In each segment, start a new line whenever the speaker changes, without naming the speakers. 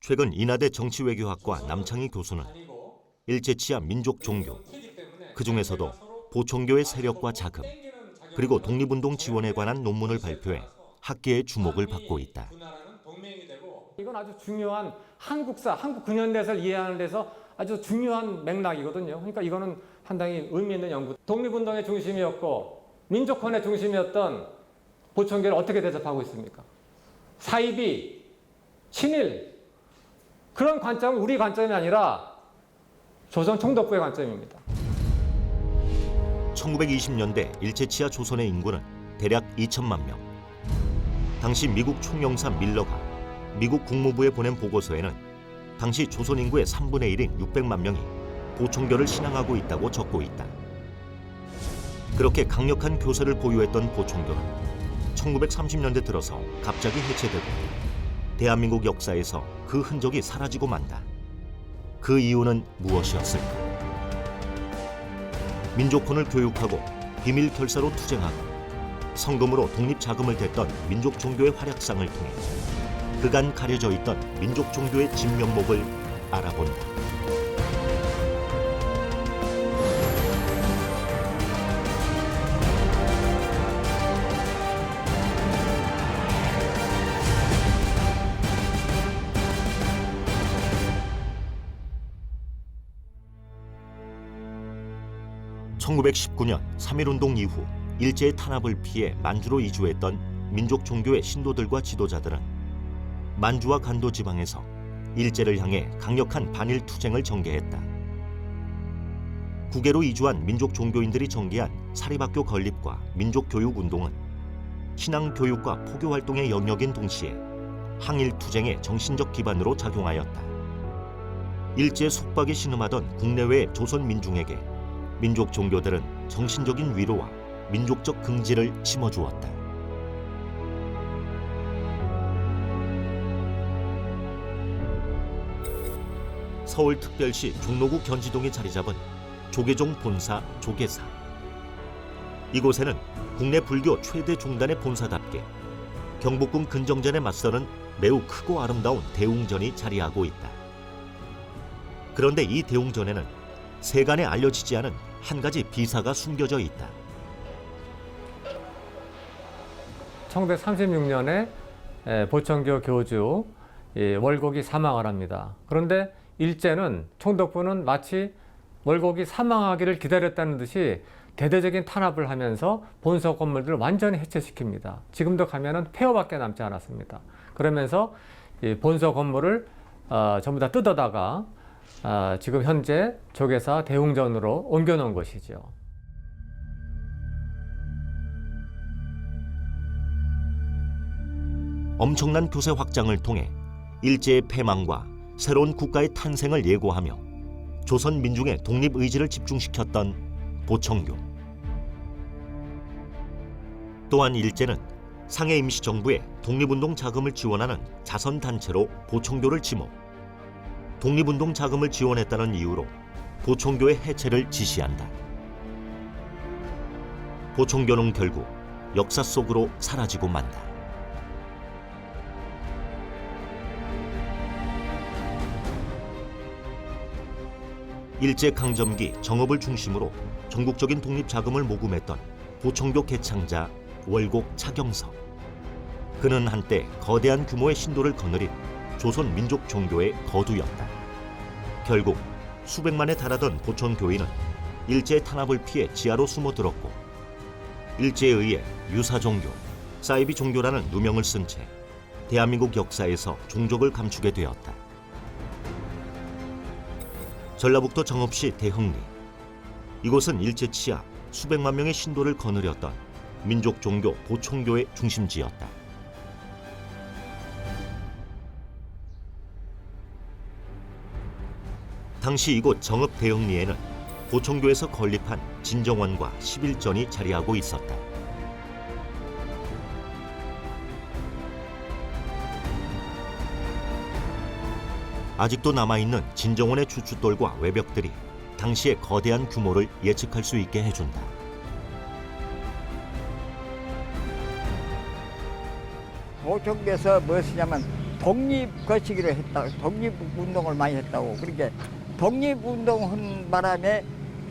최근 인하대 정치외교학과 남창희 교수는 일제치하 민족 종교, 그중에서도 보총교의 세력과 자금, 그리고 독립운동 지원에 관한 논문을 발표해 학계의 주목을 받고 있다.
이건 아주 중요한 한국사, 한국 근현대사를 이해하는 데서 아주 중요한 맥락이거든요. 그러니까 이거는 상당히 의미 있는 연구. 독립운동의 중심이었고 민족헌의 중심이었던 보총교를 어떻게 대접하고 있습니까? 사이비, 친일, 그런 관점은 우리 관점이 아니라 조선 총독부의 관점입니다.
1920년대 일제치하 조선의 인구는 대략 2천만 명. 당시 미국 총영사 밀러가 미국 국무부에 보낸 보고서에는 당시 조선 인구의 3분의 1인 600만 명이 보총교를 신앙하고 있다고 적고 있다. 그렇게 강력한 교세를 보유했던 보총교는 1930년대 들어서 갑자기 해체되고 대한민국 역사에서 그 흔적이 사라지고 만다. 그 이유는 무엇이었을까? 민족혼을 교육하고 비밀 결사로 투쟁하고 성금으로 독립 자금을 댔던 민족 종교의 활약상을 통해 그간 가려져 있던 민족 종교의 진면목을 알아본다. (1919년) 3.1운동 이후 일제의 탄압을 피해 만주로 이주했던 민족 종교의 신도들과 지도자들은 만주와 간도 지방에서 일제를 향해 강력한 반일 투쟁을 전개했다. 국외로 이주한 민족 종교인들이 전개한 사립학교 건립과 민족교육운동은 신앙교육과 포교활동의 영역인 동시에 항일 투쟁의 정신적 기반으로 작용하였다. 일제 속박에 신음하던 국내외 조선 민중에게 민족 종교들은 정신적인 위로와 민족적 긍지를 심어주었다. 서울특별시 종로구 견지동에 자리잡은 조계종 본사 조계사. 이곳에는 국내 불교 최대 종단의 본사답게 경복궁 근정전에 맞서는 매우 크고 아름다운 대웅전이 자리하고 있다. 그런데 이 대웅전에는 세간에 알려지지 않은 한 가지 비사가 숨겨져 있다.
1936년에 보총교 교주 월곡이 사망을 합니다. 그런데 일제는 총독부는 마치 월곡이 사망하기를 기다렸다는 듯이 대대적인 탄압을 하면서 본서 건물들을 완전히 해체시킵니다. 지금도 가면은 폐허밖에 남지 않았습니다. 그러면서 이 본서 건물을 전부 다 뜯어다가 지금 현재 조계사 대웅전으로 옮겨놓은 것이죠.
엄청난 교세 확장을 통해 일제의 패망과 새로운 국가의 탄생을 예고하며 조선 민중의 독립 의지를 집중시켰던 보총교. 또한 일제는 상해 임시정부의 독립운동 자금을 지원하는 자선단체로 보총교를 지목, 독립운동 자금을 지원했다는 이유로 보총교의 해체를 지시한다. 보총교는 결국 역사 속으로 사라지고 만다. 일제강점기 정업을 중심으로 전국적인 독립 자금을 모금했던 보총교 개창자 월곡 차경석. 그는 한때 거대한 규모의 신도를 거느린 조선 민족 종교의 거두였다. 결국 수백만에 달하던 보총교인은 일제의 탄압을 피해 지하로 숨어들었고 일제에 의해 유사종교, 사이비 종교라는 누명을 쓴 채 대한민국 역사에서 종족을 감추게 되었다. 전라북도 정읍시 대흥리. 이곳은 일제 치하 수백만 명의 신도를 거느렸던 민족 종교 보총교의 중심지였다. 당시 이곳 정읍 대흥리에는 보총교에서 건립한 진정원과 11전이 자리하고 있었다. 아직도 남아있는 진정원의 주춧돌과 외벽들이 당시의 거대한 규모를 예측할 수 있게 해준다.
보총교에서 무엇이냐면 독립 거시기로 했다. 독립운동을 많이 했다고. 그러니까 독립운동한 바람에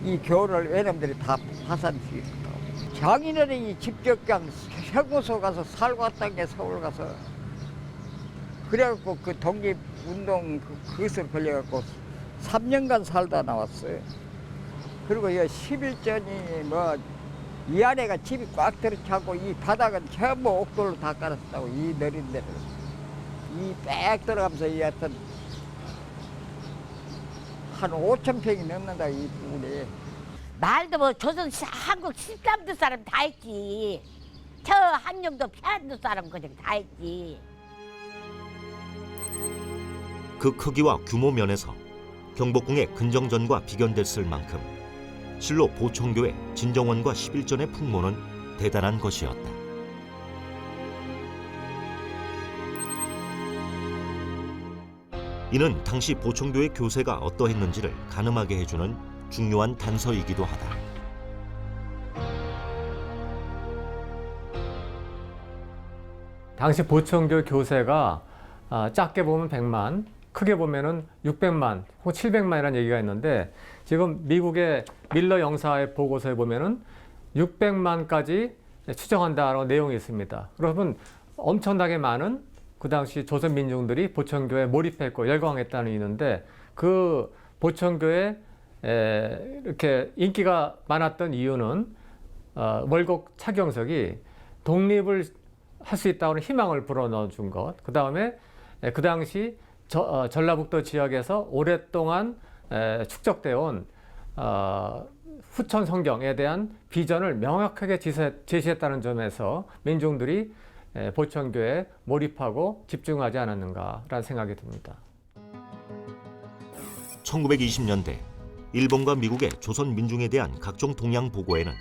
이 교를 외놈들이 다 파산시켰다고. 장인어른이 직접 그냥 세고서 가서 살고 왔다는 게 서울 가서. 그래갖고 그 독립운동 그것을 걸려갖고 3년간 살다 나왔어요. 그리고 이 11전이 뭐 이 안에가 집이 꽉 들어차고 이 바닥은 전부 옥돌로 다 깔았다고. 이 내린 데를 이 빽 들어가면서 이 하여튼 한 5,000평이 넘는다 이 부분이.
말도 뭐 조선 한국 13도 사람 다 했지. 저 한영도 편도 사람 그냥 다 했지.
그 크기와 규모 면에서 경복궁의 근정전과 비견됐을 만큼 실로 보청교의 진정원과 11전의 풍모는 대단한 것이었다. 이는 당시 보청교의 교세가 어떠했는지를 가늠하게 해주는 중요한 단서이기도 하다.
당시 보청교 교세가 작게 보면 100만, 크게 보면은 600만 혹은 700만이라는 얘기가 있는데 지금 미국의 밀러 영사의 보고서에 보면은 600만까지 추정한다라는 내용이 있습니다. 그러면 엄청나게 많은 그 당시 조선 민중들이 보청교에 몰입했고 열광했다는 의미인데 그 보청교에 이렇게 인기가 많았던 이유는 월곡 차경석이 독립을 할 수 있다는 희망을 불어넣어 준 것. 그 다음에 그 당시 전라북도 지역에서 오랫동안 축적되어 온 후천 성경에 대한 비전을 명확하게 제시했다는 점에서 민중들이 보청교에 몰입하고 집중하지 않았는가라는 생각이 듭니다.
1920년대 일본과 미국의 조선 민중에 대한 각종 동향 보고에는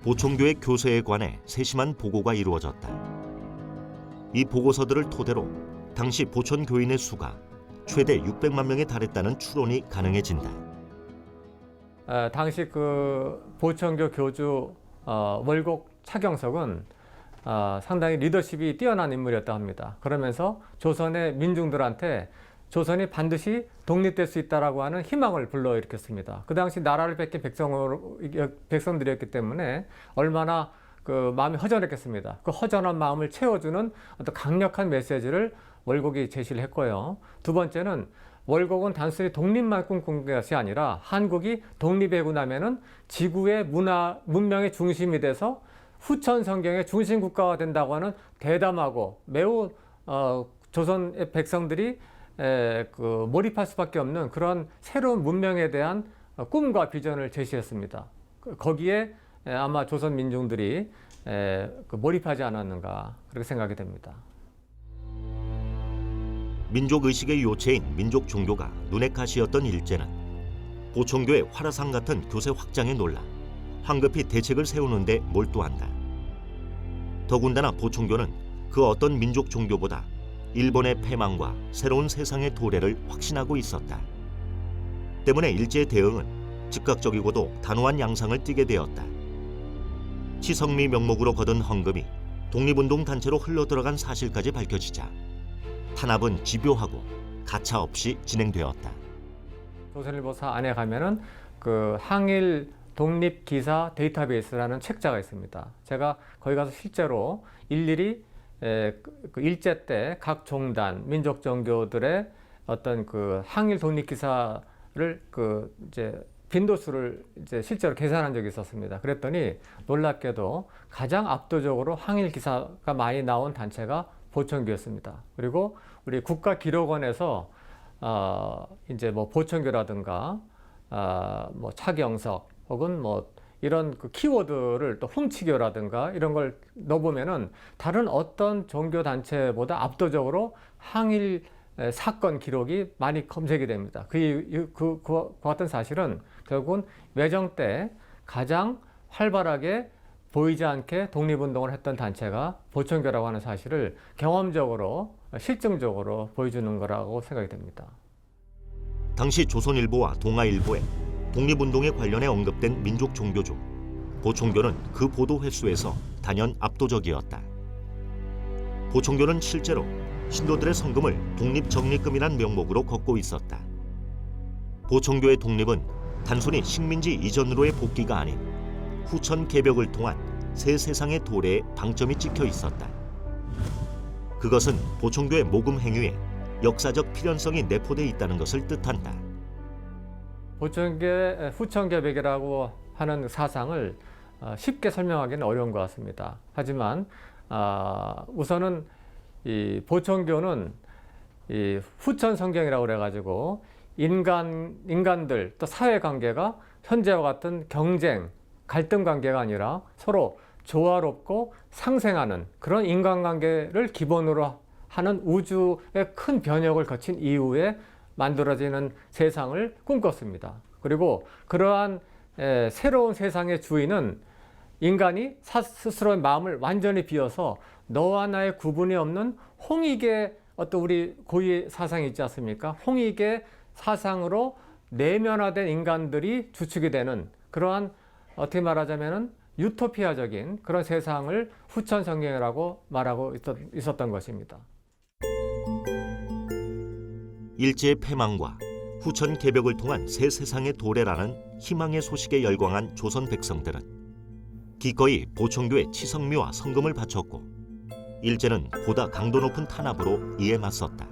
보청교의 교세에 관해 세심한 보고가 이루어졌다. 이 보고서들을 토대로 당시 보천 교인의 수가 최대 600만 명에 달했다는 추론이 가능해진다.
당시 그 보청교 교주 월곡 차경석은 상당히 리더십이 뛰어난 인물이었다고 합니다. 그러면서 조선의 민중들한테 조선이 반드시 독립될 수 있다라고 하는 희망을 불러일으켰습니다. 그 당시 나라를 뺏긴 백성들이었기 때문에 얼마나 그 마음이 허전했겠습니다. 그 허전한 마음을 채워주는 어떤 강력한 메시지를 월곡이 제시를 했고요. 두 번째는 월곡은 단순히 독립만 꿈꾼 것이 아니라 한국이 독립되고 나면은 지구의 문명의 중심이 돼서 후천 성경의 중심 국가가 된다고 하는 대담하고 매우 조선의 백성들이 그 몰입할 수밖에 없는 그런 새로운 문명에 대한 꿈과 비전을 제시했습니다. 거기에 아마 조선 민중들이 몰입하지 않았는가 그렇게 생각이 됩니다.
민족의식의 요체인 민족 종교가 눈에 가시였던 일제는 보청교의 화라산 같은 교세 확장에 놀라 황급히 대책을 세우는 데 몰두한다. 더군다나 보청교는 그 어떤 민족 종교보다 일본의 패망과 새로운 세상의 도래를 확신하고 있었다. 때문에 일제의 대응은 즉각적이고도 단호한 양상을 띠게 되었다. 치성미 명목으로 거둔 헌금이 독립운동 단체로 흘러들어간 사실까지 밝혀지자 탄압은 집요하고 가차없이 진행되었다.
조선일보사 안에 가면은 그 항일 독립 기사 데이터베이스라는 책자가 있습니다. 제가 거기 가서 실제로 일일이 그 일제 때 각 종단, 민족 종교들의 어떤 그 항일 독립 기사를 그 이제 빈도수를 이제 실제로 계산한 적이 있었습니다. 그랬더니 놀랍게도 가장 압도적으로 항일 기사가 많이 나온 단체가 보청교였습니다. 그리고 우리 국가기록원에서 이제 뭐 보청교라든가 뭐 차경석 혹은 뭐 이런 그 키워드를 또 훔치교라든가 이런 걸 넣어보면은 다른 어떤 종교 단체보다 압도적으로 항일 사건 기록이 많이 검색이 됩니다. 그 같은 사실은 결국은 외정 때 가장 활발하게 보이지 않게 독립운동을 했던 단체가 보청교라고 하는 사실을 경험적으로 실증적으로 보여주는 거라고 생각이 됩니다.
당시 조선일보와 동아일보에 독립운동에 관련해 언급된 민족 종교 중 보청교는 그 보도 횟수에서 단연 압도적이었다. 보청교는 실제로 신도들의 성금을 독립정리금이란 명목으로 걷고 있었다. 보청교의 독립은 단순히 식민지 이전으로의 복귀가 아닌 후천 개벽을 통한 새 세상의 도래에 방점이 찍혀 있었다. 그것은 보청교의 모금 행위에 역사적 필연성이 내포돼 있다는 것을 뜻한다.
보청교의 후천 개벽이라고 하는 사상을 쉽게 설명하기는 어려운 것 같습니다. 하지만 우선은 이 보청교는 이 후천 성경이라고 그래가지고 인간들 또 사회 관계가 현재와 같은 경쟁, 갈등 관계가 아니라 서로 조화롭고 상생하는 그런 인간관계를 기본으로 하는 우주의 큰 변혁을 거친 이후에 만들어지는 세상을 꿈꿨습니다. 그리고 그러한 새로운 세상의 주인은 인간이 스스로의 마음을 완전히 비워서 너와 나의 구분이 없는 홍익의 어떤 우리 고유의 사상이 있지 않습니까? 홍익의 사상으로 내면화된 인간들이 주축이 되는 그러한 어떻게 말하자면은 유토피아적인 그런 세상을 후천 성경이라고 말하고 있었던 것입니다.
일제의 패망과 후천 개벽을 통한 새 세상의 도래라는 희망의 소식에 열광한 조선 백성들은 기꺼이 보청교의 치성미와 성금을 바쳤고 일제는 보다 강도 높은 탄압으로 이에 맞섰다.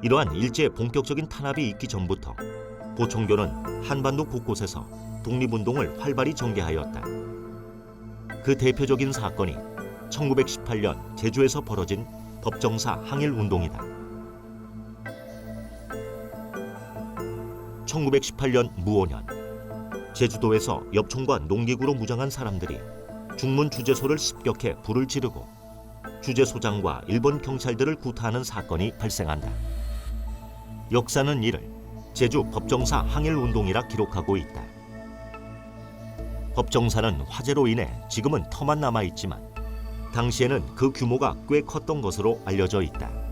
이러한 일제의 본격적인 탄압이 있기 전부터 보청교는 한반도 곳곳에서 독립운동을 활발히 전개하였다. 그 대표적인 사건이 1918년 제주에서 벌어진 법정사 항일운동이다. 1918년 무오년 제주도에서 엽총과 농기구로 무장한 사람들이 중문 주재소를 습격해 불을 지르고 주재소장과 일본 경찰들을 구타하는 사건이 발생한다. 역사는 이를 제주 법정사 항일운동이라 기록하고 있다. 법정사는 화재로 인해 지금은 터만 남아있지만 당시에는 그 규모가 꽤 컸던 것으로 알려져 있다.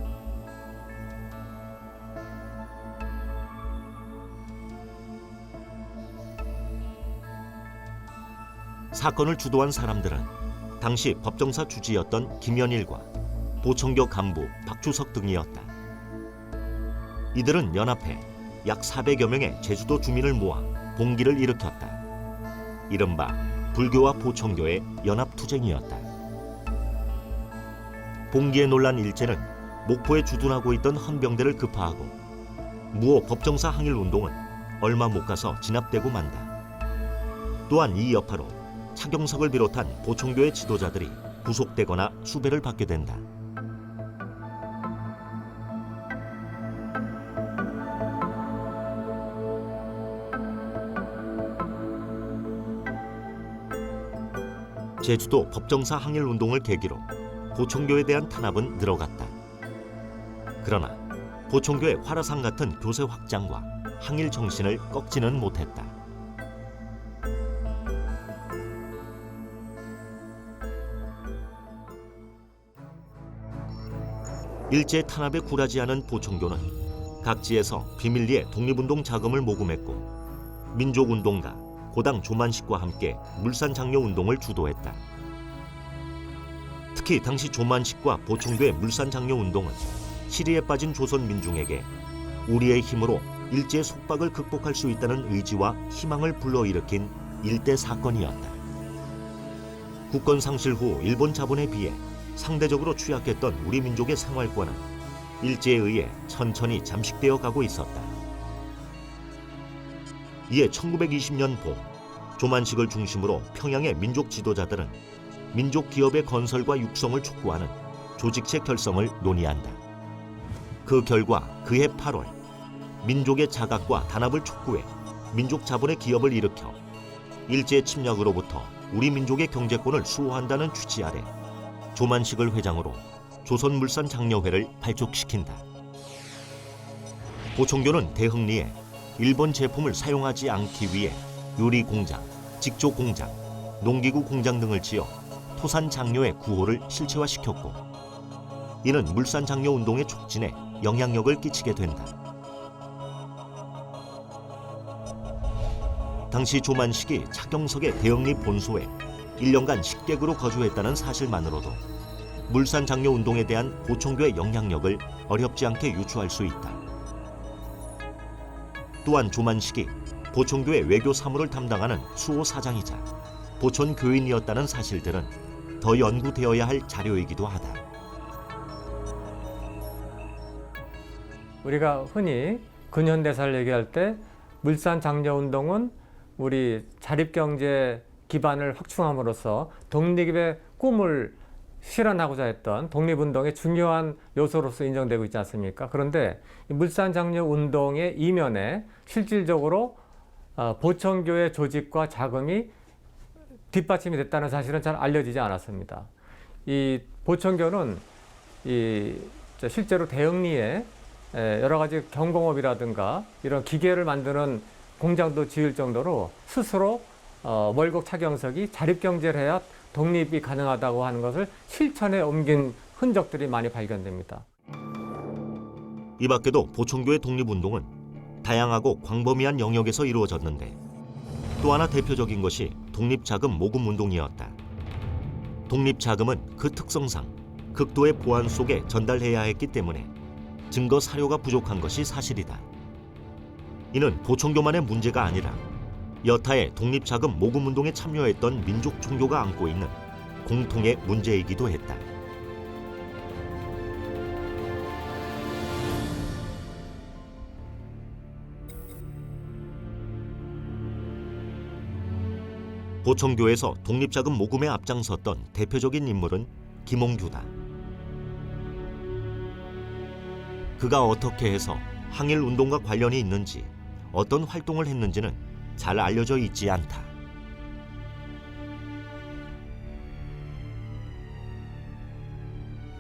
사건을 주도한 사람들은 당시 법정사 주지였던 김연일과 보청교 간부 박주석 등이었다. 이들은 연합해 약 400여 명의 제주도 주민을 모아 봉기를 일으켰다. 이른바 불교와 보청교의 연합투쟁이었다. 봉기에 놀란 일제는 목포에 주둔하고 있던 헌병대를 급파하고 무오 법정사 항일운동은 얼마 못 가서 진압되고 만다. 또한 이 여파로 차경석을 비롯한 보청교의 지도자들이 구속되거나 수배를 받게 된다. 제주도 법정사 항일운동을 계기로 보청교에 대한 탄압은 늘어갔다. 그러나 보청교의 화라산 같은 교세 확장과 항일 정신을 꺾지는 못했다. 일제 탄압에 굴하지 않은 보청교는 각지에서 비밀리에 독립운동 자금을 모금했고 민족운동가 고당 조만식과 함께 물산장려운동을 주도했다. 특히 당시 조만식과 보청교의 물산장려운동은 시리에 빠진 조선 민중에게 우리의 힘으로 일제의 속박을 극복할 수 있다는 의지와 희망을 불러일으킨 일대 사건이었다. 국권 상실 후 일본 자본에 비해 상대적으로 취약했던 우리 민족의 생활권은 일제에 의해 천천히 잠식되어 가고 있었다. 이에 1920년 봄 조만식을 중심으로 평양의 민족 지도자들은 민족 기업의 건설과 육성을 촉구하는 조직체 결성을 논의한다. 그 결과 그해 8월 민족의 자각과 단합을 촉구해 민족 자본의 기업을 일으켜 일제 침략으로부터 우리 민족의 경제권을 수호한다는 취지 아래 조만식을 회장으로 조선물산장려회를 발족시킨다. 보청교는 대흥리에 일본 제품을 사용하지 않기 위해 유리공장, 직조공장, 농기구 공장 등을 지어 토산장려의 구호를 실체화시켰고 이는 물산장려운동의 촉진에 영향력을 끼치게 된다. 당시 조만식이 차경석의 대영리 본소에 1년간 식객으로 거주했다는 사실만으로도 물산장려운동에 대한 보총교의 영향력을 어렵지 않게 유추할 수 있다. 또한 조만식이 보총교의 외교 사무를 담당하는 수호 사장이자 보촌 교인이었다는 사실들은 더 연구되어야 할 자료이기도 하다.
우리가 흔히 근현대사를 얘기할 때 물산장려운동은 우리 자립경제 기반을 확충함으로써 독립의 꿈을 실현하고자 했던 독립운동의 중요한 요소로서 인정되고 있지 않습니까? 그런데 물산장려운동의 이면에 실질적으로 보청교의 조직과 자금이 뒷받침이 됐다는 사실은 잘 알려지지 않았습니다. 이 보청교는 실제로 대영리에 여러 가지 경공업이라든가 이런 기계를 만드는 공장도 지을 정도로 스스로 월곡 차경석이 자립경제를 해야 독립이 가능하다고 하는 것을 실천에 옮긴 흔적들이 많이 발견됩니다.
이 밖에도 보총교의 독립운동은 다양하고 광범위한 영역에서 이루어졌는데 또 하나 대표적인 것이 독립자금 모금운동이었다. 독립자금은 그 특성상 극도의 보안 속에 전달해야 했기 때문에 증거 사료가 부족한 것이 사실이다. 이는 보총교만의 문제가 아니라 여타의 독립자금 모금운동에 참여했던 민족 종교가 안고 있는 공통의 문제이기도 했다. 보청교에서 독립자금 모금에 앞장섰던 대표적인 인물은 김홍규다. 그가 어떻게 해서 항일운동과 관련이 있는지 어떤 활동을 했는지는 잘 알려져 있지 않다.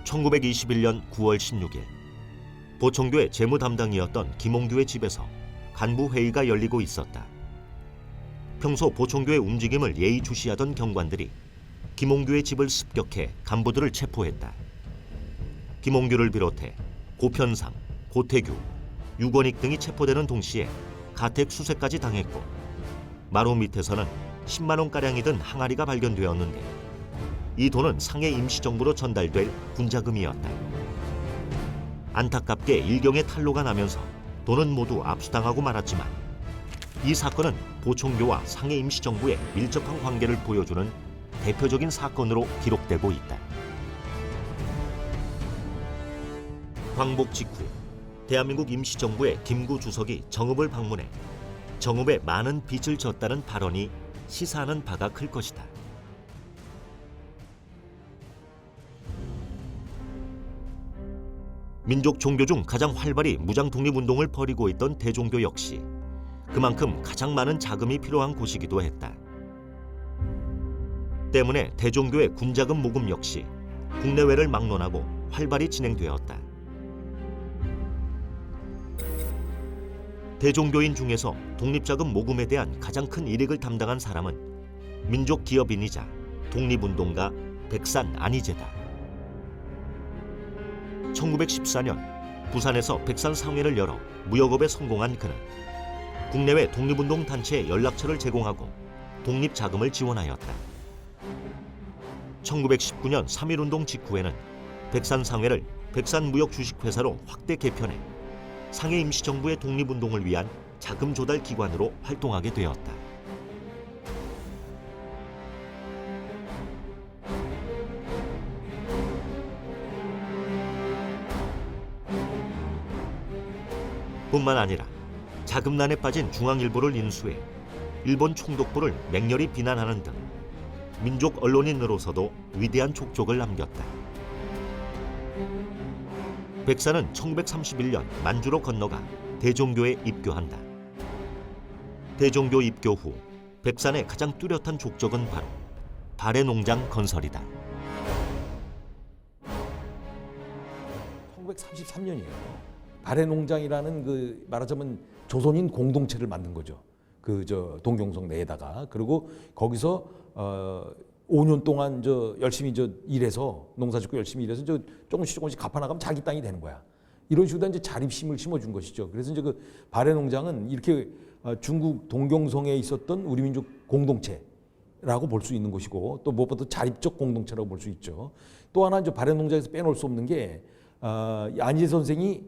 (1921년 9월 16일) 보청교의 재무 담당이었던 김홍규의 집에서 간부 회의가 열리고 있었다. 평소 보청교의 움직임을 예의주시하던 경관들이 김홍규의 집을 습격해 간부들을 체포했다. 김홍규를 비롯해 고편상, 고태규, 유권익 등이 체포되는 동시에 가택 수색까지 당했고 마루 밑에서는 10만 원가량이 든 항아리가 발견되었는데 이 돈은 상해 임시정부로 전달될 군자금이었다. 안타깝게 일경의 탈로가 나면서 돈은 모두 압수당하고 말았지만 이 사건은 보총교와 상해 임시정부의 밀접한 관계를 보여주는 대표적인 사건으로 기록되고 있다. 광복 직후 대한민국 임시정부의 김구 주석이 정읍을 방문해 정읍에 많은 빚을 졌다는 발언이 시사하는 바가 클 것이다. 민족 종교 중 가장 활발히 무장 독립운동을 벌이고 있던 대종교 역시 그만큼 가장 많은 자금이 필요한 곳이기도 했다. 때문에 대종교의 군자금 모금 역시 국내외를 막론하고 활발히 진행되었다. 대종교인 중에서 독립자금 모금에 대한 가장 큰 이익을 담당한 사람은 민족기업인이자 독립운동가 백산 안희재다. 1914년 부산에서 백산상회를 열어 무역업에 성공한 그는 국내외 독립운동 단체에 연락처를 제공하고 독립자금을 지원하였다. 1919년 3.1운동 직후에는 백산상회를 백산무역주식회사로 확대 개편해 상해 임시정부의 독립운동을 위한 자금 조달 기관으로 활동하게 되었다. 뿐만 아니라 자금난에 빠진 중앙일보를 인수해 일본 총독부를 맹렬히 비난하는 등 민족 언론인으로서도 위대한 족적을 남겼다. 백산은 1931년 만주로 건너가 대종교에 입교한다. 대종교 입교 후 백산의 가장 뚜렷한 족적은 바로 발해농장 건설이다.
1933년이에요. 발해농장이라는 그 말하자면 조선인 공동체를 만든 거죠. 그 동경성 내에다가. 그리고 거기서 5년 동안 열심히 일해서 농사짓고 열심히 일해서 조금씩 갚아나가면 자기 땅이 되는 거야. 이런 식으로 이제 자립심을 심어준 것이죠. 그래서 이제 그 발해농장은 이렇게 중국 동경성에 있었던 우리 민족 공동체라고 볼 수 있는 것이고 또 무엇보다 자립적 공동체라고 볼 수 있죠. 또 하나 이제 발해농장에서 빼놓을 수 없는 게 안희재 선생이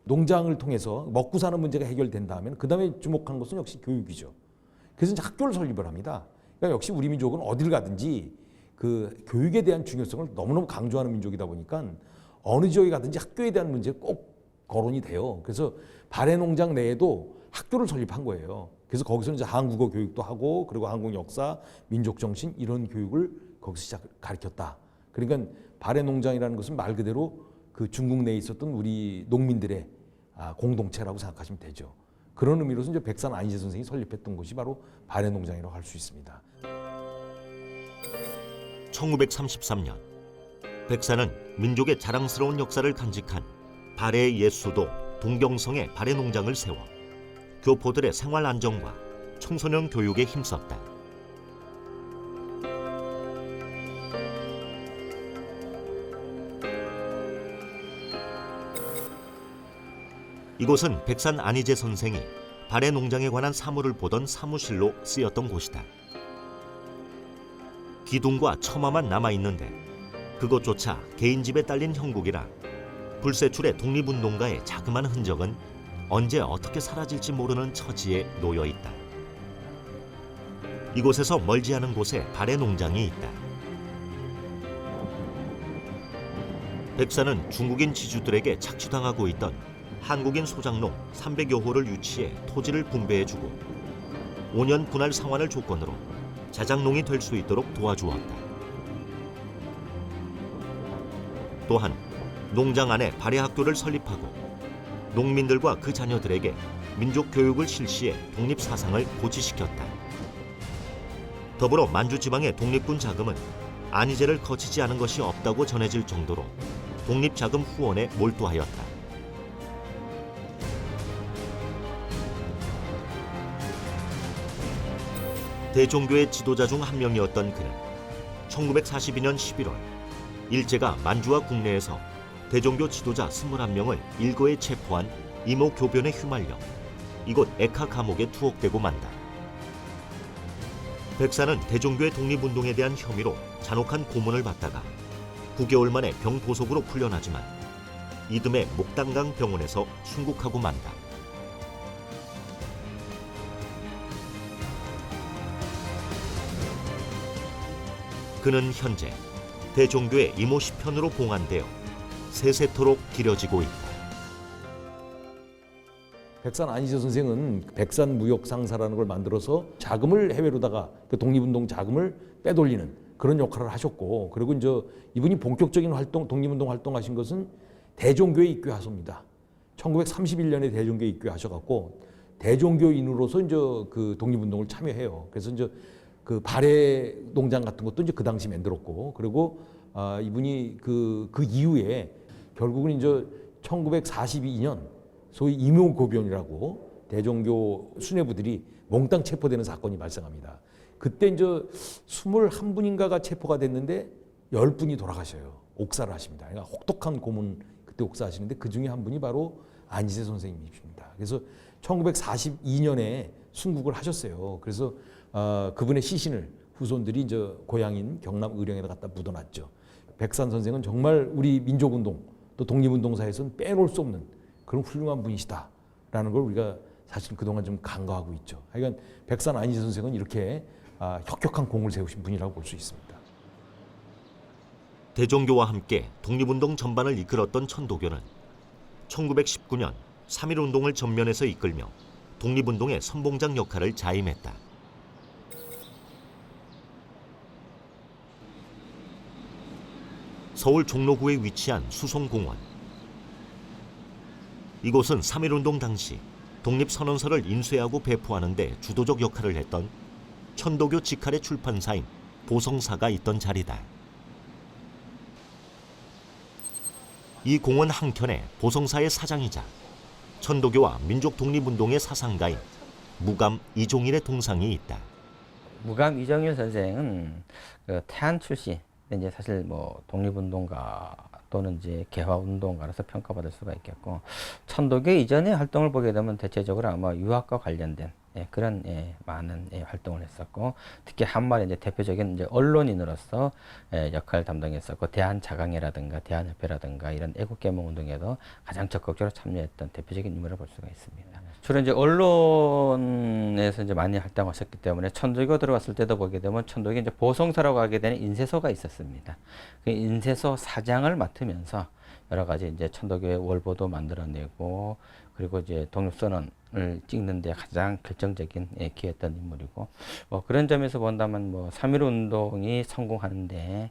농장을 통해서 먹고 사는 문제가 해결된다면 그 다음에 주목한 것은 역시 교육이죠. 그래서 이제 학교를 설립을 합니다. 그러니까 역시 우리 민족은 어딜 가든지 그 교육에 대한 중요성을 너무너무 강조하는 민족이다 보니까 어느 지역에 가든지 학교에 대한 문제가 꼭 거론이 돼요. 그래서 발해농장 내에도 학교를 설립한 거예요. 그래서 거기서 이제 한국어 교육도 하고 그리고 한국 역사, 민족 정신 이런 교육을 거기서 가르쳤다. 그러니까 발해농장이라는 것은 말 그대로 그 중국 내에 있었던 우리 농민들의 공동체라고 생각하시면 되죠. 그런 의미로서 이제 백산 안희재 선생이 설립했던 것이 바로 발해농장이라고 할 수 있습니다.
1933년 백산은 민족의 자랑스러운 역사를 간직한 발해의 옛 수도 동경성에 발해농장을 세워 교포들의 생활 안정과 청소년 교육에 힘썼다. 이곳은 백산 안희재 선생이 발해농장에 관한 사물을 보던 사무실로 쓰였던 곳이다. 기둥과 처마만 남아있는데 그것조차 개인 집에 딸린 형국이라 불세출의 독립운동가의 자그마한 흔적은 언제 어떻게 사라질지 모르는 처지에 놓여있다. 이곳에서 멀지 않은 곳에 발해농장이 있다. 백산은 중국인 지주들에게 착취당하고 있던 한국인 소장농 300여 호를 유치해 토지를 분배해주고 5년 분할 상환을 조건으로 자장농이 될 수 있도록 도와주었다. 또한 농장 안에 발해학교를 설립하고 농민들과 그 자녀들에게 민족 교육을 실시해 독립사상을 고취시켰다. 더불어 만주지방의 독립군 자금은 안희재를 거치지 않은 것이 없다고 전해질 정도로 독립자금 후원에 몰두하였다. 대종교의 지도자 중 한 명이었던 그는 1942년 11월 일제가 만주와 국내에서 대종교 지도자 21명을 일거에 체포한 이모 교변에 휘말려 이곳 에카 감옥에 투옥되고 만다. 백산은 대종교의 독립운동에 대한 혐의로 잔혹한 고문을 받다가 9개월 만에 병보석으로 풀려나지만 이듬해 목단강 병원에서 순국하고 만다. 그는 현재 대종교의 이모 시편으로 봉안되어 세세토록 길어지고 있다.
백산 안희재 선생은 백산 무역상사라는 걸 만들어서 자금을 해외로다가 그 독립운동 자금을 빼돌리는 그런 역할을 하셨고, 그리고 이제 이분이 본격적인 활동, 독립운동 활동하신 것은 대종교에 입교하십니다. 1931년에 대종교에 입교하셔갖고 대종교인으로서 이제 그 독립운동을 참여해요. 그래서 이제 그 발해 농장 같은 것도 이제 그 당시 만들었고, 그리고 이분이 그 이후에 결국은 이제 1942년 소위 이묘고변이라고 대종교 수뇌부들이 몽땅 체포되는 사건이 발생합니다. 그때 이제 21분인가가 체포가 됐는데 10분이 돌아가셔요. 옥사를 하십니다. 그러니까 혹독한 고문 그때 옥사하시는데 그 중에 한 분이 바로 안희재 선생님이십니다. 그래서 1942년에 순국을 하셨어요. 그래서 그분의 시신을 후손들이 이제 고향인 경남 의령에다 갖다 묻어놨죠. 백산 선생은 정말 우리 민족운동 또 독립운동사에서는 빼놓을 수 없는 그런 훌륭한 분이시다라는 걸 우리가 사실 그동안 좀 간과하고 있죠. 하여간 백산 안희재 선생은 이렇게 혁혁한 공을 세우신 분이라고 볼 수 있습니다.
대종교와 함께 독립운동 전반을 이끌었던 천도교는 1919년 3.1운동을 전면에서 이끌며 독립운동의 선봉장 역할을 자임했다. 서울 종로구에 위치한 수송공원. 이곳은 3.1운동 당시 독립선언서를 인쇄하고 배포하는 데 주도적 역할을 했던 천도교 직할의 출판사인 보성사가 있던 자리다. 이 공원 한켠에 보성사의 사장이자 천도교와 민족 독립운동의 사상가인 무감 이종일의 동상이 있다.
무감 이종일 선생은 그 태안 출신, 이제 사실 뭐 독립운동가도 또는 이제 개화 운동가로서 평가받을 수가 있겠고, 천도교 이전의 활동을 보게 되면 대체적으로 아마 유학과 관련된 그런 많은 활동을 했었고, 특히 한말의 이제 대표적인 이제 언론인으로서 역할을 담당했었고, 대한자강회라든가 대한협회라든가 이런 애국개몽 운동에도 가장 적극적으로 참여했던 대표적인 인물을 볼 수가 있습니다. 주로 이제 언론에서 이제 많이 활동하셨기 때문에 천도교 들어갔을 때도 보게 되면 천도교 이제 보성사라고 하게 되는 인쇄소가 있었습니다. 그 인쇄소 사장을 맡으면서 여러 가지 이제 천도교의 월보도 만들어내고, 그리고 이제 독립선언을 찍는 데 가장 결정적인 기여했던 인물이고, 그런 점에서 본다면 3.1 운동이 성공하는데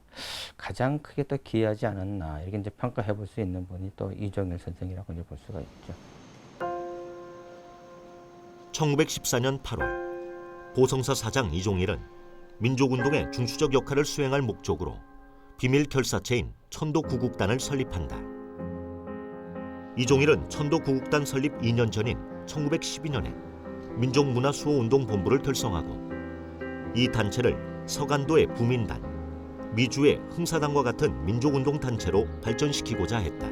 가장 크게 또 기여하지 않았나, 이렇게 이제 평가해 볼 수 있는 분이 또 이종일 선생이라고 이제 볼 수가 있죠.
1914년 8월 보성사 사장 이종일은 민족운동의 중추적 역할을 수행할 목적으로 비밀 결사체인 천도구국단을 설립한다. 이종일은 천도구국단 설립 2년 전인 1912년에 민족문화수호운동본부를 결성하고 이 단체를 서간도의 부민단, 미주의 흥사단과 같은 민족운동 단체로 발전시키고자 했다.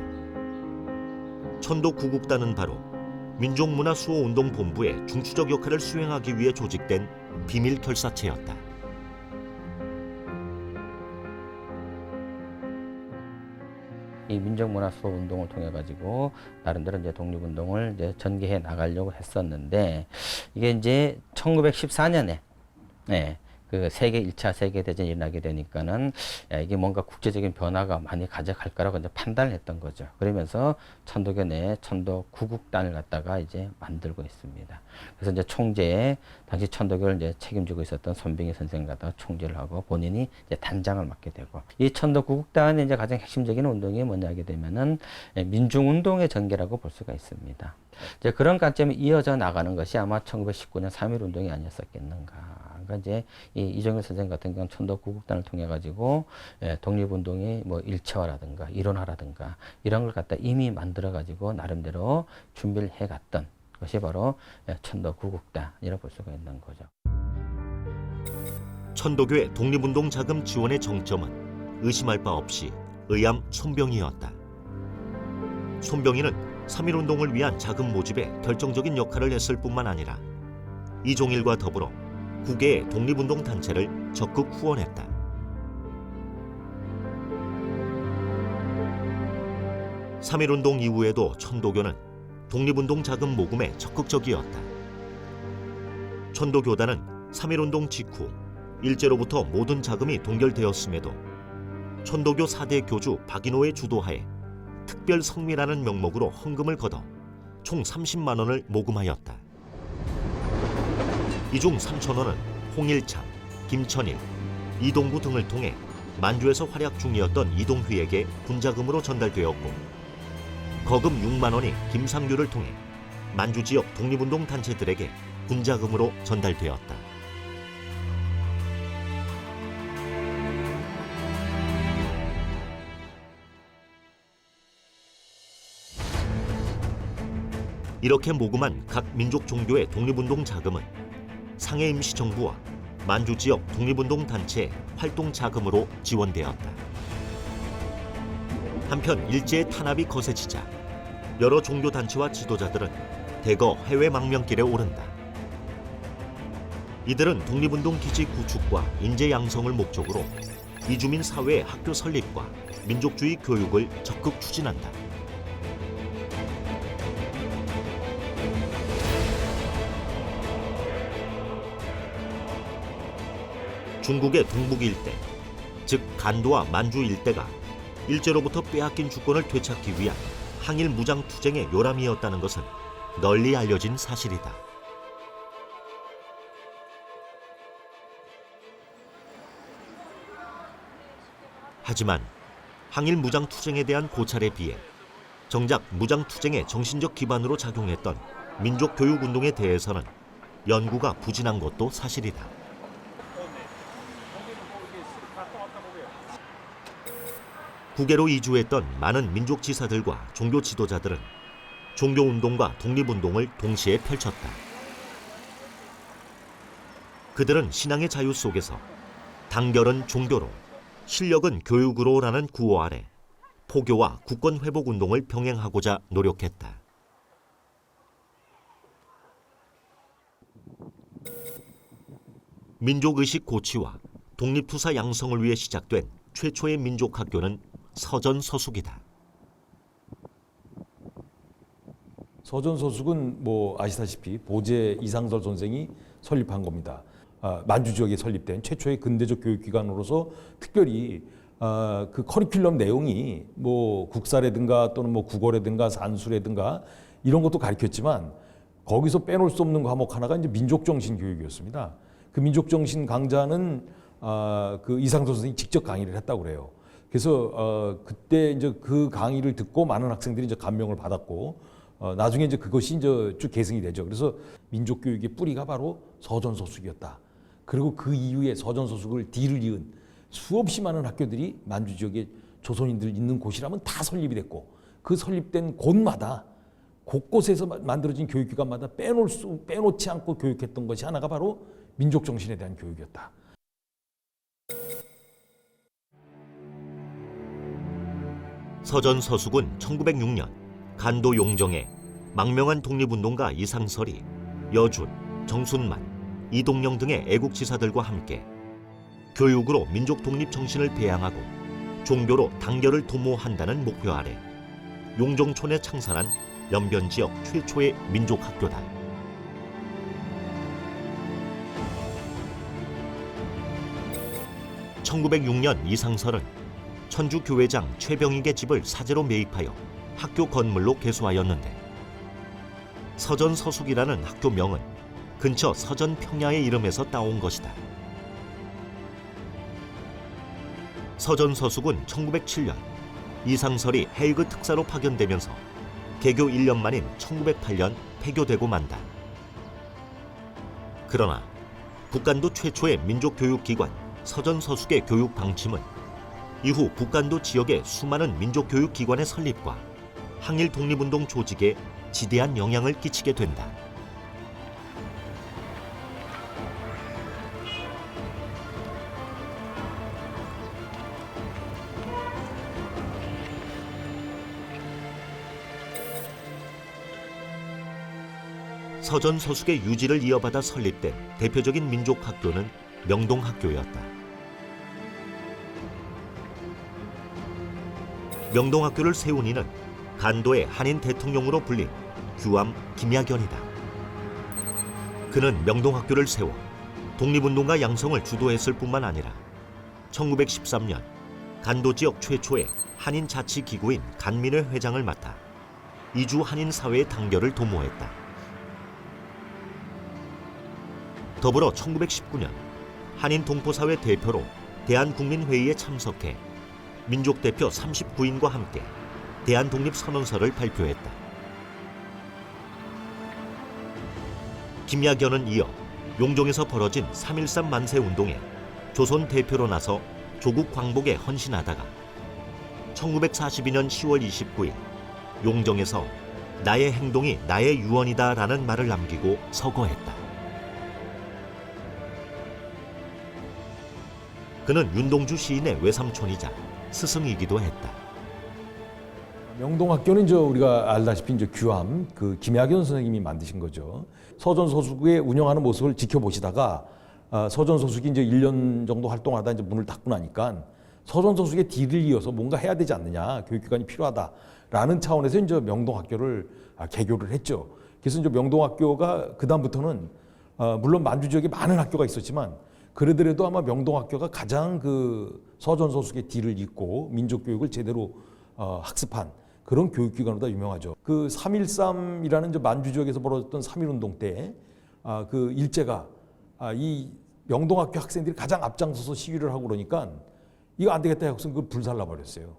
천도구국단은 바로 민족문화수호운동본부의 중추적 역할을 수행하기 위해 조직된 비밀 결사체였다.
이 민족문화수호운동을 통해 가지고 나름대로 이제 독립운동을 이제 전개해 나가려고 했었는데, 이게 이제 1914년에 그 세계 1차 세계대전이 일어나게 되니까는 이게 뭔가 국제적인 변화가 많이 가져갈 거라고 이제 판단을 했던 거죠. 그러면서 천도교 내에 천도구국단을 갖다가 이제 만들고 있습니다. 그래서 이제 총재에 당시 천도교를 이제 책임지고 있었던 손병희 선생을 갖다가 총재를 하고 본인이 이제 단장을 맡게 되고, 이 천도구국단의 이제 가장 핵심적인 운동이 뭐냐 하게 되면은 민중운동의 전개라고 볼 수가 있습니다. 이제 그런 관점이 이어져 나가는 것이 아마 1919년 3.1 운동이 아니었었겠는가. 그러니까 이제 이 이종일 선생 같은 경우는 천도구국단을 통해 가지고 독립운동의 일체화라든가 이론화라든가 이런 걸 갖다 이미 만들어 가지고 나름대로 준비를 해갔던 것이 바로 천도구국단이라고 볼 수가 있는 거죠.
천도교의 독립운동 자금 지원의 정점은 의심할 바 없이 의암 손병희였다. 손병희는 3.1 운동을 위한 자금 모집에 결정적인 역할을 했을 뿐만 아니라 이종일과 더불어 9개의 독립운동 단체를 적극 후원했다. (3.1 운동) 이후에도 천도교는 독립운동 자금 모금에 적극적이었다. 천도교단은 3.1 운동 직후 일제로부터 모든 자금이 동결되었음에도 천도교 4대 교주 박인호의 주도하에 특별 성미라는 명목으로 헌금을 걷어 총 30만 원을 모금하였다. 이 중 3천 원은 홍일참, 김천일, 이동구 등을 통해 만주에서 활약 중이었던 이동휘에게 군자금으로 전달되었고, 거금 6만 원이 김상규를 통해 만주 지역 독립운동 단체들에게 군자금으로 전달되었다. 이렇게 모금한 각 민족 종교의 독립운동 자금은 상해 임시정부와 만주 지역 독립운동 단체의 활동 자금으로 지원되었다. 한편 일제의 탄압이 거세지자 여러 종교 단체와 지도자들은 대거 해외 망명길에 오른다. 이들은 독립운동 기지 구축과 인재 양성을 목적으로 이주민 사회의 학교 설립과 민족주의 교육을 적극 추진한다. 중국의 동북 일대, 즉 간도와 만주 일대가 일제로부터 빼앗긴 주권을 되찾기 위한 항일 무장 투쟁의 요람이었다는 것은 널리 알려진 사실이다. 하지만 항일 무장 투쟁에 대한 고찰에 비해 정작 무장 투쟁의 정신적 기반으로 작용했던 민족 교육 운동에 대해서는 연구가 부진한 것도 사실이다. 국외로 이주했던 많은 민족 지사들과 종교 지도자들은 종교운동과 독립운동을 동시에 펼쳤다. 그들은 신앙의 자유 속에서 단결은 종교로, 실력은 교육으로라는 구호 아래 포교와 국권 회복 운동을 병행하고자 노력했다. 민족의식 고취와 독립투사 양성을 위해 시작된 최초의 민족학교는 서전서숙이다.
서전서숙은 뭐 아시다시피 보제 이상설 선생이 설립한 겁니다. 만주 지역에 설립된 최초의 근대적 교육기관으로서 특별히 그 커리큘럼 내용이 뭐 국사라든가 또는 뭐 국어라든가 산수라든가 이런 것도 가르쳤지만 거기서 빼놓을 수 없는 과목 하나가 이제 민족정신 교육이었습니다. 그 민족정신 강좌는 그 이상설 선생이 직접 강의를 했다고 그래요. 그래서 그때 이제 그 강의를 듣고 많은 학생들이 이제 감명을 받았고 나중에 이제 그것이 이제 쭉 계승이 되죠. 그래서 민족교육의 뿌리가 바로 서전서숙이었다. 그리고 그 이후에 서전서숙을 뒤를 이은 수없이 많은 학교들이 만주 지역에 조선인들 있는 곳이라면 다 설립이 됐고 그 설립된 곳마다 곳곳에서 만들어진 교육기관마다 빼놓지 않고 교육했던 것이 하나가 바로 민족정신에 대한 교육이었다.
서전서숙은 1906년 간도 용정에 망명한 독립운동가 이상설이 여준, 정순만, 이동영 등의 애국지사들과 함께 교육으로 민족 독립 정신을 배양하고 종교로 단결을 도모한다는 목표 아래 용정촌에 창설한 연변 지역 최초의 민족학교다. (1906년) 이상설은 천주 교회장 최병익의 집을 사재로 매입하여 학교 건물로 개소하였는데 서전서숙이라는 학교명은 근처 서전평야의 이름에서 따온 것이다. 서전서숙은 1907년 이상설이 헤이그 특사로 파견되면서 개교 1년 만인 1908년 폐교되고 만다. 그러나 북간도 최초의 민족교육기관 서전서숙의 교육 방침은 이후 북간도 지역의 수많은 민족교육기관의 설립과 항일 독립운동 조직에 지대한 영향을 끼치게 된다. 서전서숙의 유지를 이어받아 설립된 대표적인 민족학교는 명동학교였다. 명동학교를 세운 이는 간도의 한인 대통령으로 불린 규암 김야견이다. 그는 명동학교를 세워 독립운동가 양성을 주도했을 뿐만 아니라 1913년 간도 지역 최초의 한인 자치기구인 간민회 회장을 맡아 이주 한인 사회의 단결을 도모했다. 더불어 1919년 한인 동포사회 대표로 대한국민회의에 참석해 민족대표 39인과 함께 대한독립선언서를 발표했다. 김야견은 이어 용종에서 벌어진 3.13 만세운동에 조선 대표로 나서 조국 광복에 헌신하다가 1942년 10월 29일 용정에서 나의 행동이 나의 유언이다 라는 말을 남기고 서거했다. 그는 윤동주 시인의 외삼촌이자 스승이기도 했다.
명동학교는 이제 우리가 알다시피 이제 규암 그 김야견 선생님이 만드신 거죠. 서전서숙의 운영하는 모습을 지켜보시다가 서전서숙이 이제 1년 정도 활동하다 이제 문을 닫고 나니까 서전서숙의 뒤를 이어서 뭔가 해야 되지 않느냐, 교육기관이 필요하다라는 차원에서 이제 명동학교를 개교를 했죠. 그래서 이제 명동학교가 그 다음부터는 물론 만주 지역에 많은 학교가 있었지만 그러더라도 아마 명동학교가 가장 그 서전서숙의 뒤를 잇고 민족교육을 제대로 학습한 그런 교육기관으로 유명하죠. 그 3.13이라는 이제 만주 지역에서 벌어졌던 3.1운동 때 그 일제가 이 명동학교 학생들이 가장 앞장서서 시위를 하고 그러니까 이거 안 되겠다 해서 그 불살라 버렸어요.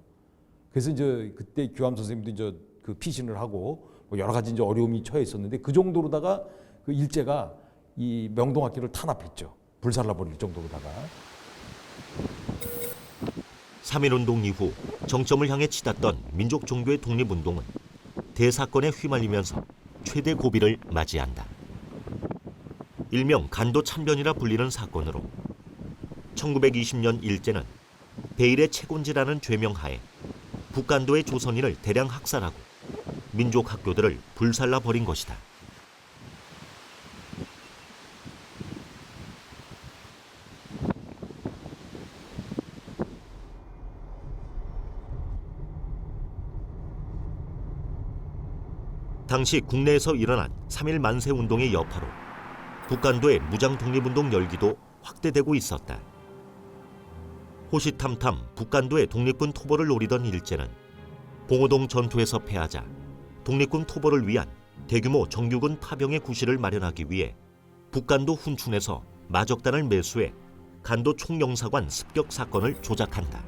그래서 이제 그때 규암 선생님도 이제 그 피신을 하고 뭐 여러 가지 이제 어려움이 처해 있었는데 그 정도로다가 그 일제가 이 명동학교를 탄압했죠. 불살라 버릴 정도로다가.
3.1운동 이후 정점을 향해 치닫던 민족 종교의 독립운동은 대사건에 휘말리면서 최대 고비를 맞이한다. 일명 간도 참변이라 불리는 사건으로 1920년 일제는 베일의 채곤지라는 죄명하에 북간도의 조선인을 대량 학살하고 민족 학교들을 불살라 버린 것이다. 당시 국내에서 일어난 3.1 만세 운동의 여파로 북간도의 무장 독립운동 열기도 확대되고 있었다. 호시탐탐 북간도의 독립군 토벌을 노리던 일제는 봉오동 전투에서 패하자 독립군 토벌을 위한 대규모 정규군 파병의 구실을 마련하기 위해 북간도 훈춘에서 마적단을 매수해 간도 총영사관 습격 사건을 조작한다.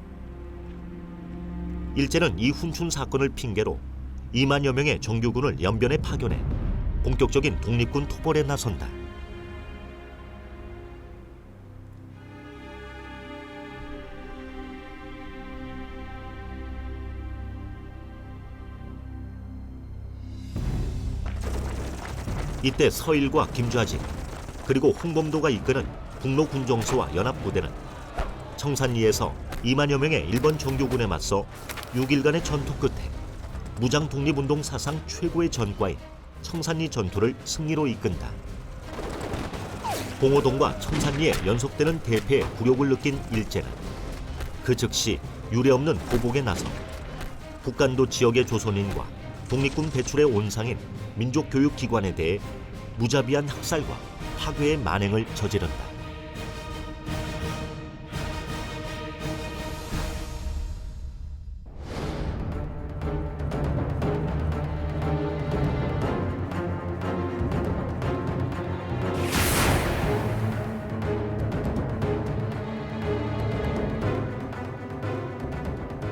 일제는 이 훈춘 사건을 핑계로 2만여 명의 정규군을 연변에 파견해 본격적인 독립군 토벌에 나선다. 이때 서일과 김좌진 그리고 홍범도가 이끄는 북로군정수와 연합부대는 청산리에서 2만여 명의 일본 정규군에 맞서 6일간의 전투 끝에 무장 독립운동 사상 최고의 전과인 청산리 전투를 승리로 이끈다. 봉오동과 청산리에 연속되는 대패에 굴욕을 느낀 일제는 그 즉시 유례없는 보복에 나서 북간도 지역의 조선인과 독립군 배출의 온상인 민족교육기관에 대해 무자비한 학살과 파괴의 만행을 저지른다.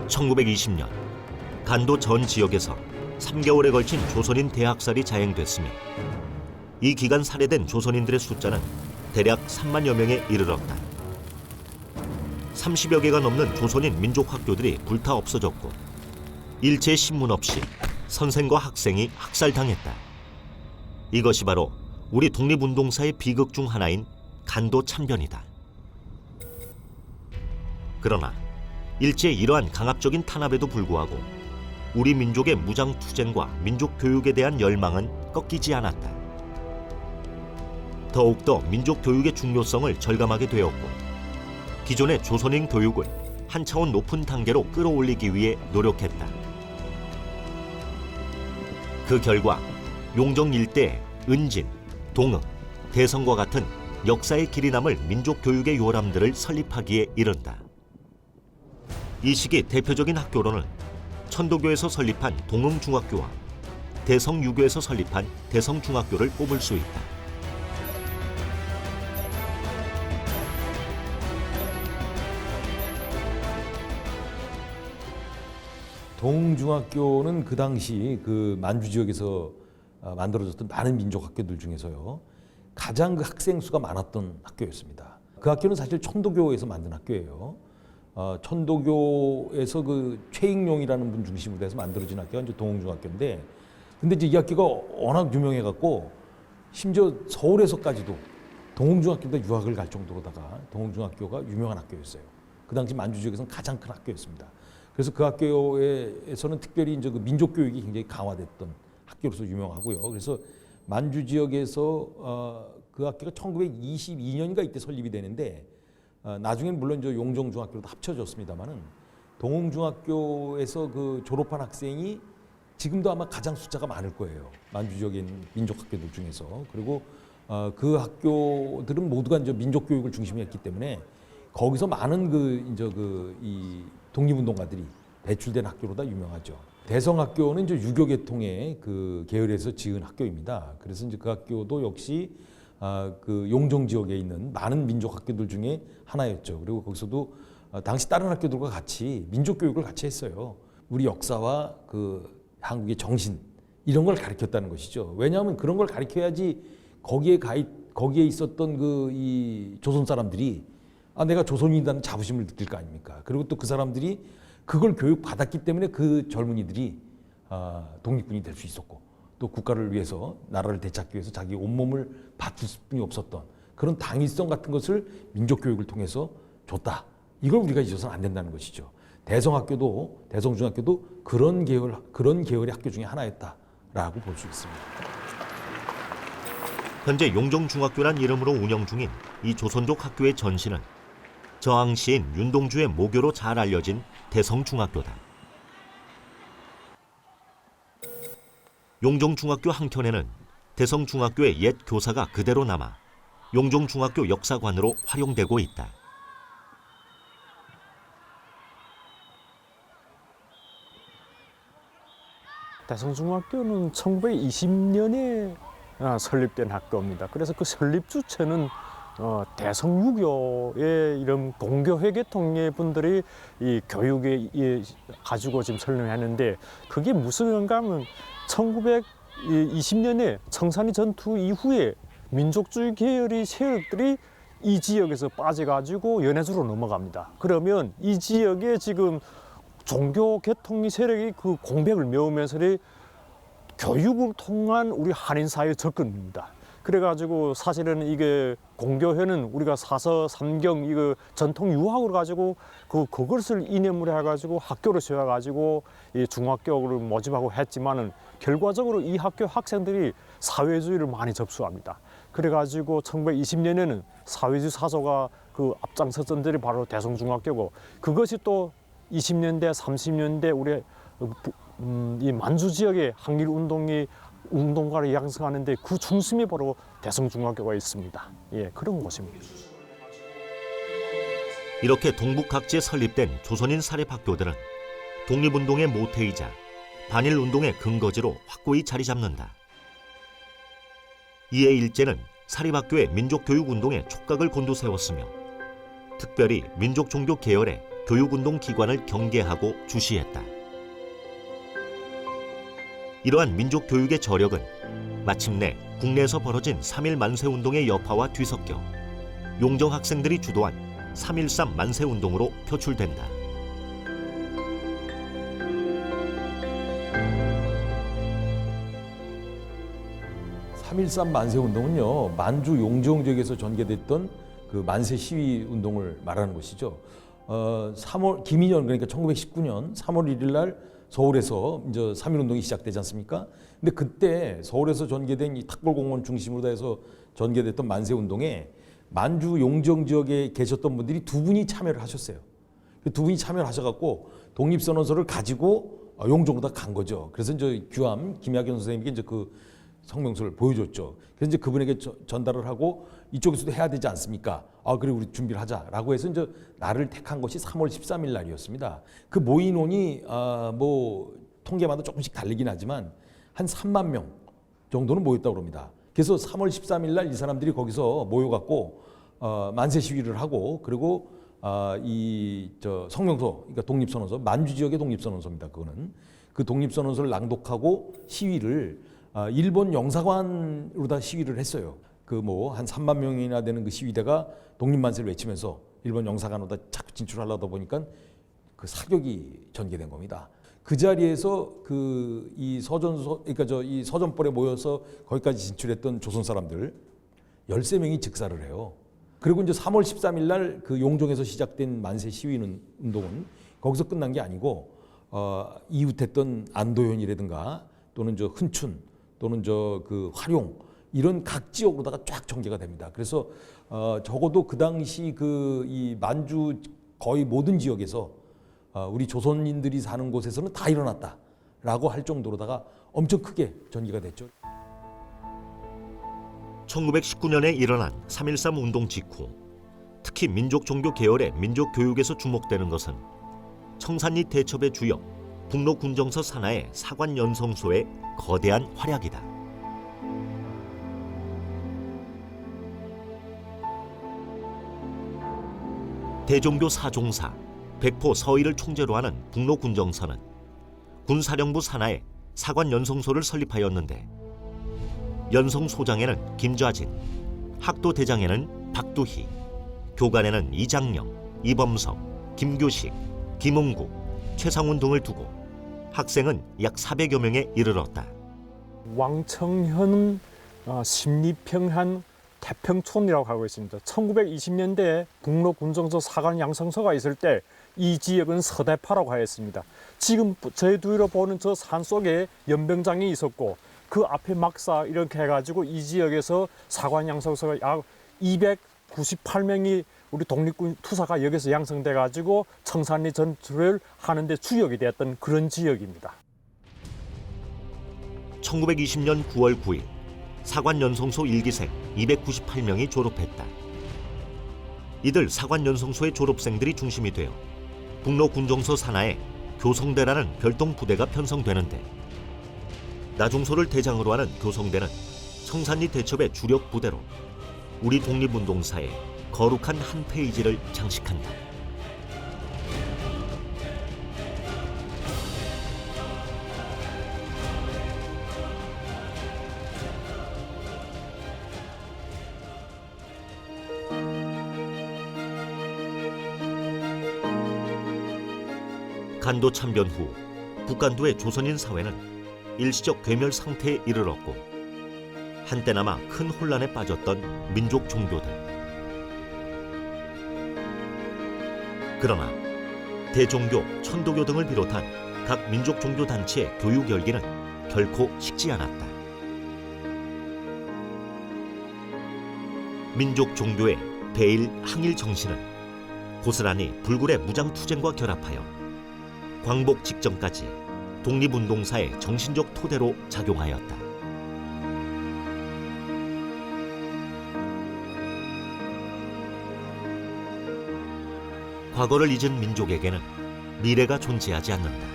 (1920년) 간도 전 지역에서 3개월에 걸친 조선인 대학살이 자행됐으며 이 기간 살해된 조선인들의 숫자는 대략 3만여 명에 이르렀다. 30여 개가 넘는 조선인 민족학교들이 불타 없어졌고 일체 신문 없이 선생과 학생이 학살당했다. 이것이 바로 우리 독립운동사의 비극 중 하나인 간도 참변이다. 그러나 일제의 이러한 강압적인 탄압에도 불구하고 우리 민족의 무장 투쟁과 민족 교육에 대한 열망은 꺾이지 않았다. 더욱더 민족 교육의 중요성을 절감하게 되었고 기존의 조선인 교육을 한 차원 높은 단계로 끌어올리기 위해 노력했다. 그 결과 용정 일대의 은진, 동흥, 대성과 같은 역사의 길이 남을 민족 교육의 요람들을 설립하기에 이른다. 이 시기 대표적인 학교로는 천도교에서 설립한 동흥중학교와 대성유교에서 설립한 대성중학교를 꼽을 수 있다.
동흥중학교는 그 당시 그 만주 지역에서 만들어졌던 많은 민족학교들 중에서요 가장 그 학생 수가 많았던 학교였습니다. 그 학교는 사실 천도교에서 만든 학교예요. 천도교에서 그 최익룡이라는 분 중심으로 해서 만들어진 학교가 이제 동흥중학교인데, 근데 이제 이 학교가 워낙 유명해갖고 심지어 서울에서까지도 동흥중학교보다 유학을 갈 정도로다가 동흥중학교가 유명한 학교였어요. 그 당시 만주 지역에서는 가장 큰 학교였습니다. 그래서 그 학교에서는 특별히 이제 그 민족 교육이 굉장히 강화됐던 학교로서 유명하고요. 그래서 만주 지역에서 그 학교가 1922년인가 이때 설립이 되는데. 나중에는 물론 저 용정중학교로도 합쳐졌습니다만은 동흥중학교에서 그 졸업한 학생이 지금도 아마 가장 숫자가 많을 거예요. 만주 지역에 있는 민족학교들 중에서. 그리고 그 학교들은 모두가 이제 민족교육을 중심으로 했기 때문에 거기서 많은 이 독립운동가들이 배출된 학교로다 유명하죠. 대성학교는 이제 유교계통의 그 계열에서 지은 학교입니다. 그래서 이제 그 학교도 역시 그 용정 지역에 있는 많은 민족 학교들 중에 하나였죠. 그리고 거기서도 당시 다른 학교들과 같이 민족 교육을 같이 했어요. 우리 역사와 그 한국의 정신 이런 걸 가르쳤다는 것이죠. 왜냐하면 그런 걸 가르쳐야지 거기에 있었던 그 이 조선 사람들이 내가 조선인이라는 자부심을 느낄 거 아닙니까? 그리고 또 그 사람들이 그걸 교육 받았기 때문에 그 젊은이들이 독립군이 될 수 있었고. 또 국가를 위해서 나라를 되찾기 위해서 자기 온몸을 바칠 수뿐이 없었던 그런 당위성 같은 것을 민족교육을 통해서 줬다. 이걸 우리가 잊어서는 안 된다는 것이죠. 대성중학교도 그런 계열의 학교 중에 하나였다라고 볼 수 있습니다.
현재 용정중학교란 이름으로 운영 중인 이 조선족 학교의 전신은 저항시인 윤동주의 모교로 잘 알려진 대성중학교다. 용정중학교 한켠에는 대성중학교의 옛 교사가 그대로 남아 용정중학교 역사관으로 활용되고 있다.
대성중학교는 1920년에 설립된 학교입니다. 그래서 그 설립 주체는 대성유교의 이런 공교회계통의 분들이 이 교육에 가지고 지금 설명하는데, 그게 무슨 건가 하면 1920년에 청산리 전투 이후에 민족주의 계열의 세력들이 이 지역에서 빠져가지고 연해주로 넘어갑니다. 그러면 이 지역에 지금 종교 계통의 세력이 그 공백을 메우면서 교육을 통한 우리 한인 사회 접근입니다. 그래가지고 사실은 이게 공교회는 우리가 사서 삼경 이거 전통 유학으로 가지고 그것을 이념으로 해가지고 학교를 세워가지고 이 중학교를 모집하고 했지만은 결과적으로 이 학교 학생들이 사회주의를 많이 접수합니다. 그래가지고 1920년에는 사회주의 사조가 그 앞장섰던 데이 바로 대성중학교고, 그것이 또 20년대, 30년대 우리 이 만주 지역의 항일 운동이 운동가를 양성하는데 그 중심이 바로 대성중학교가 있습니다. 예, 그런 곳입니다.
이렇게 동북 각지에 설립된 조선인 사립학교들은 독립운동의 모태이자 반일운동의 근거지로 확고히 자리 잡는다. 이에 일제는 사립학교의 민족교육운동에 촉각을 곤두세웠으며 특별히 민족종교 계열의 교육운동 기관을 경계하고 주시했다. 이러한 민족교육의 저력은 마침내 국내에서 벌어진 3.1 만세운동의 여파와 뒤섞여 용정 학생들이 주도한 3.13 만세운동으로 표출된다.
(3.13) 만세운동은요, 만주 용정 지역에서 전개됐던 그 만세 시위 운동을 말하는 것이죠. 3월 기민년, 그러니까 1919년 3월 1일 날 서울에서 이제 3.1 운동이 시작되지 않습니까? 근데 그때 서울에서 전개된 이 탁골공원 중심으로 해서 전개됐던 만세 운동에 만주 용정 지역에 계셨던 분들이 두 분이 참여를 하셨어요. 두 분이 참여를 하셔갖고 독립선언서를 가지고 용정으로 다 간 거죠. 그래서 이제 규암 김학연 선생님께 이제 그 성명서를 보여줬죠. 그래서 이제 그분에게 전달을 하고 이쪽에서도 해야 되지 않습니까? 그래 우리 준비를 하자라고 해서 이제 날을 택한 것이 3월 13일 날이었습니다. 그 모인원이 뭐 통계마다 조금씩 다르긴 하지만 한 3만 명 정도는 모였다고 합니다. 그래서 3월 13일 날 이 사람들이 거기서 모여갖고 만세 시위를 하고, 그리고 이 성명서, 그러니까 독립선언서, 만주 지역의 독립선언서입니다. 그거는 그 독립선언서를 낭독하고 시위를 일본 영사관으로 다 시위를 했어요. 그 뭐 한 3만 명이나 되는 그 시위대가 독립만세를 외치면서 일본 영사관으로 다 자꾸 진출하려다 보니까 그 사격이 전개된 겁니다. 그 자리에서 그 이 그러니까 이 서점벌에 모여서 거기까지 진출했던 조선 사람들 13명이 즉사를 해요. 그리고 이제 3월 13일 날 그 용정에서 시작된 만세 시위 운동은 거기서 끝난 게 아니고 이웃했던 안도현이라든가 또는 저 흔춘 또는 그 활용 이런 각 지역으로다가 쫙 전개가 됩니다. 그래서 적어도 그 당시 그 이 만주 거의 모든 지역에서 우리 조선인들이 사는 곳에서는 다 일어났다라고 할 정도로다가 엄청 크게 전개가 됐죠.
1919년에 일어난 3.13 운동 직후 특히 민족종교 계열의 민족교육에서 주목되는 것은 청산리 대첩의 주역 북로군정서 산하의 사관연성소의 거대한 활약이다. 대종교 사종사 백포 서의를 총재로 하는 북로군정서는 군사령부 산하에 사관연성소를 설립하였는데, 연성소장에는 김좌진, 학도대장에는 박두희, 교관에는 이장령, 이범석, 김교식, 김홍국, 최상훈 등을 두고 학생은 약 400여 명에 이르렀다.
왕청현, 심리평한, 태평촌이라고 하고 있습니다. 1920년대에 북로 군정서 사관 양성소가 있을 때 이 지역은 서대파라고 하였습니다. 지금 제 뒤로 보는 저 산 속에 연병장이 있었고 그 앞에 막사 이렇게 해가지고 이 지역에서 사관 양성소가 약 298명이 우리 독립군 투사가 여기서 양성돼가지고 청산리 전투를 하는데 주역이 되었던 그런 지역입니다.
1920년 9월 9일 사관연성소 1기생 298명이 졸업했다. 이들 사관연성소의 졸업생들이 중심이 되어 북로 군정서 산하에 교성대라는 별동 부대가 편성되는데 나중소를 대장으로 하는 교성대는 청산리 대첩의 주력 부대로 우리 독립운동사의 거룩한 한 페이지를 장식한다. 간도 참변 후 북간도의 조선인 사회는 일시적 괴멸 상태에 이르렀고 한때나마 큰 혼란에 빠졌던 민족 종교들. 그러나 대종교, 천도교 등을 비롯한 각 민족 종교 단체의 교육 열기는 결코 식지 않았다. 민족 종교의 대일 항일 정신은 고스란히 불굴의 무장 투쟁과 결합하여 광복 직전까지 독립운동사의 정신적 토대로 작용하였다. 과거를 잊은 민족에게는 미래가 존재하지 않는다.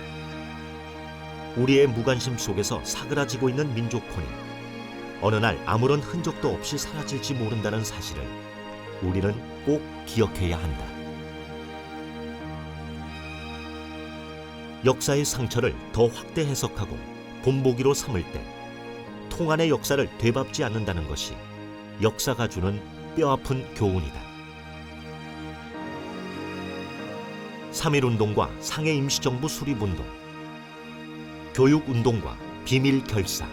우리의 무관심 속에서 사그라지고 있는 민족혼이 어느 날 아무런 흔적도 없이 사라질지 모른다는 사실을 우리는 꼭 기억해야 한다. 역사의 상처를 더 확대 해석하고 본보기로 삼을 때 통한의 역사를 되밟지 않는다는 것이 역사가 주는 뼈아픈 교훈이다. 3.1운동과 상해 임시정부 수립운동, 교육운동과 비밀결사,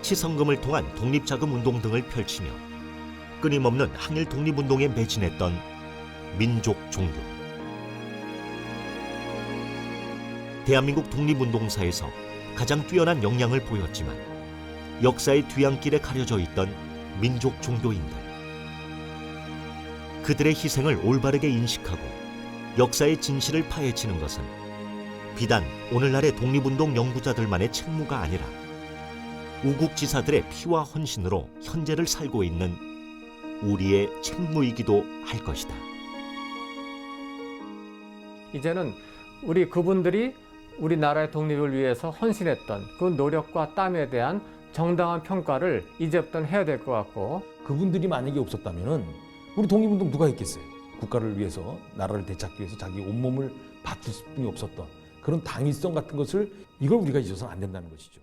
치성금을 통한 독립자금운동 등을 펼치며 끊임없는 항일 독립운동에 매진했던 민족 종교. 대한민국 독립운동사에서 가장 뛰어난 역량을 보였지만 역사의 뒤안길에 가려져 있던 민족 종교인들. 그들의 희생을 올바르게 인식하고 역사의 진실을 파헤치는 것은 비단 오늘날의 독립운동 연구자들만의 책무가 아니라 우국지사들의 피와 헌신으로 현재를 살고 있는 우리의 책무이기도 할 것이다.
이제는 우리 그분들이 우리나라의 독립을 위해서 헌신했던 그 노력과 땀에 대한 정당한 평가를 이제부터는 해야 될 것 같고,
그분들이 만약에 없었다면은 우리 독립운동 누가 했겠어요? 국가를 위해서, 나라를 되찾기 위해서 자기 온몸을 바칠 수뿐이 없었던 그런 당위성 같은 것을, 이걸 우리가 잊어서는 안 된다는 것이죠.